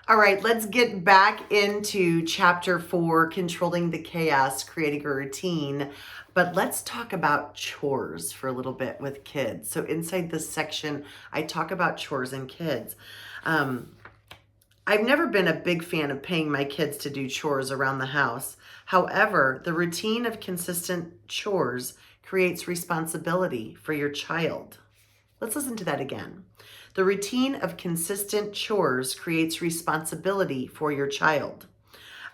All right, let's get back into chapter 4, controlling the chaos, creating a routine. But let's talk about chores for a little bit with kids. So inside this section, I talk about chores and kids. Um, I've never been a big fan of paying my kids to do chores around the house. However, the routine of consistent chores creates responsibility for your child. Let's listen to that again. The routine of consistent chores creates responsibility for your child.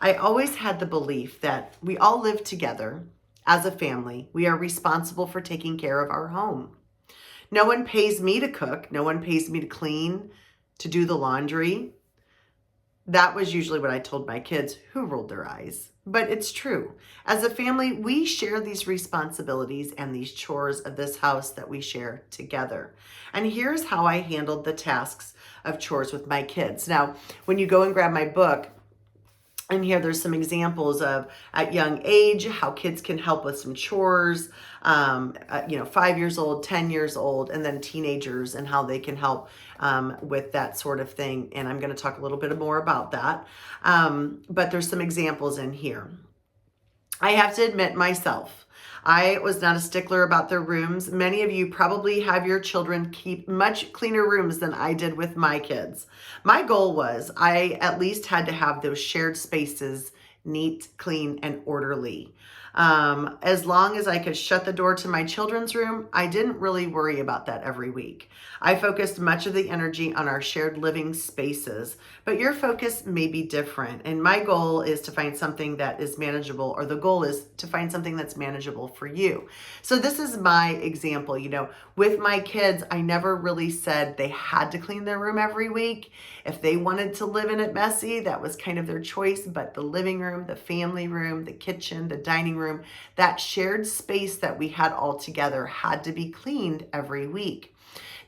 I always had the belief that we all live together as a family. We are responsible for taking care of our home. No one pays me to cook. No one pays me to clean, to do the laundry. That was usually what I told my kids, who rolled their eyes. But it's true. As a family, we share these responsibilities and these chores of this house that we share together. And here's how I handled the tasks of chores with my kids. Now, when you go and grab my book, and here there's some examples of at young age, how kids can help with some chores, 5 years old, 10 years old, and then teenagers and how they can help with that sort of thing. And I'm going to talk a little bit more about that. But there's some examples in here. I have to admit myself, I was not a stickler about their rooms. Many of you probably have your children keep much cleaner rooms than I did with my kids. My goal was I at least had to have those shared spaces neat, clean, and orderly. As long as I could shut the door to my children's room, I didn't really worry about that every week. I focused much of the energy on our shared living spaces, but your focus may be different. And my goal is to find something that is manageable, or the goal is to find something that's manageable for you. So this is my example. With my kids, I never really said they had to clean their room every week. If they wanted to live in it messy, that was kind of their choice. But the living room, the family room, the kitchen, the dining room, that shared space that we had all together had to be cleaned every week.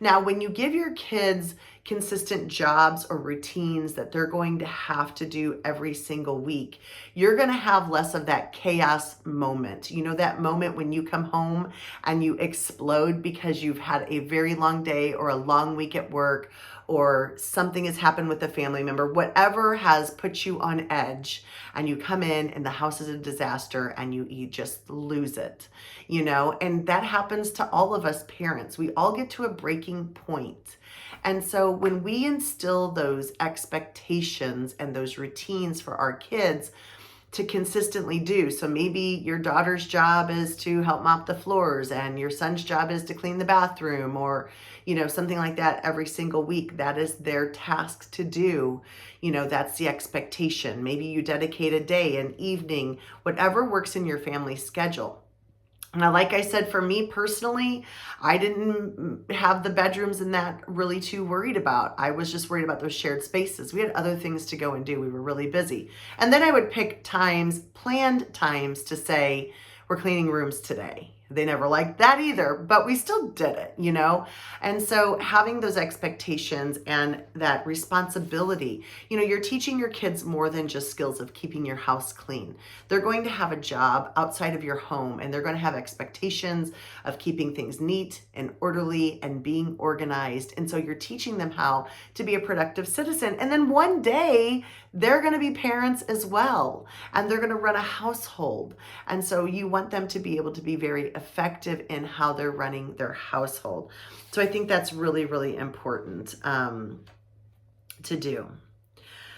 Now, when you give your kids consistent jobs or routines that they're going to have to do every single week, you're going to have less of that chaos moment. That moment when you come home and you explode because you've had a very long day or a long week at work, or something has happened with a family member, whatever has put you on edge, and you come in and the house is a disaster and you just lose it, and that happens to all of us parents. We all get to a breaking point. And so when we instill those expectations and those routines for our kids to consistently do. So maybe your daughter's job is to help mop the floors and your son's job is to clean the bathroom, or, something like that every single week. That is their task to do. That's the expectation. Maybe you dedicate a day, an evening, whatever works in your family schedule. Now, like I said, for me personally, I didn't have the bedrooms and that really too worried about. I was just worried about those shared spaces. We had other things to go and do. We were really busy. And then I would pick planned times to say, we're cleaning rooms today. They never liked that either, but we still did it, And so having those expectations and that responsibility, you're teaching your kids more than just skills of keeping your house clean. They're going to have a job outside of your home, and they're going to have expectations of keeping things neat and orderly and being organized. And so you're teaching them how to be a productive citizen. And then one day they're going to be parents as well, and they're going to run a household. And so you want them to be able to be very effective in how they're running their household. So I think that's really, really important to do.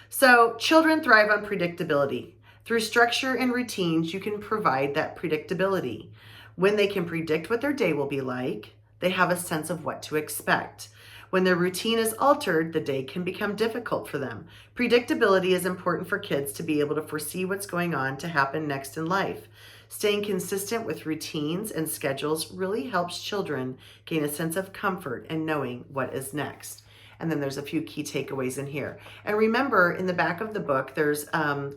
So children thrive on predictability. Through structure and routines, you can provide that predictability. When they can predict what their day will be like, they have a sense of what to expect. When their routine is altered, the day can become difficult for them. Predictability is important for kids to be able to foresee what's going on to happen next in life. Staying consistent with routines and schedules really helps children gain a sense of comfort in knowing what is next. And then there's a few key takeaways in here. And remember, in the back of the book, there's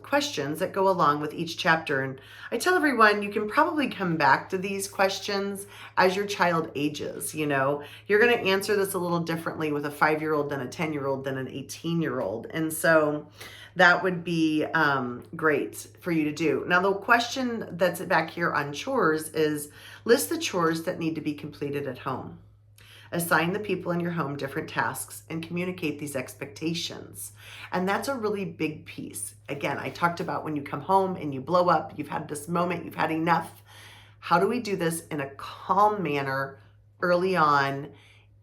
questions that go along with each chapter. And I tell everyone, you can probably come back to these questions as your child ages. You're going to answer this a little differently with a 5-year-old than a 10-year-old than an 18-year-old. And so that would be great for you to do. Now, the question that's back here on chores is, list the chores that need to be completed at home. Assign the people in your home different tasks and communicate these expectations. And that's a really big piece. Again, I talked about when you come home and you blow up, you've had this moment, you've had enough. How do we do this in a calm manner early on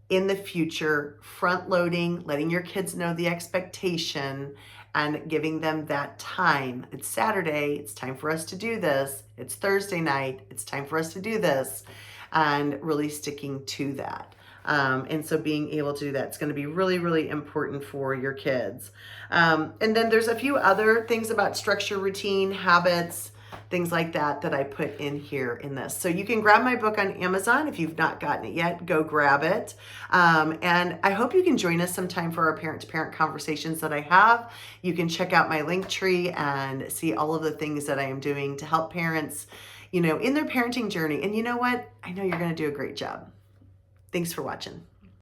in the future, front loading, letting your kids know the expectation and giving them that time. It's Saturday, it's time for us to do this. It's Thursday night, it's time for us to do this, and really sticking to that. And so being able to do that is going to be really, really important for your kids. And then there's a few other things about structure, routine, habits, things like that that I put in here in this. So you can grab my book on Amazon. If you've not gotten it yet, go grab it. And I hope you can join us sometime for our parent-to-parent conversations that I have. You can check out my link tree and see all of the things that I am doing to help parents, in their parenting journey. And you know what? I know you're going to do a great job. Thanks for watching.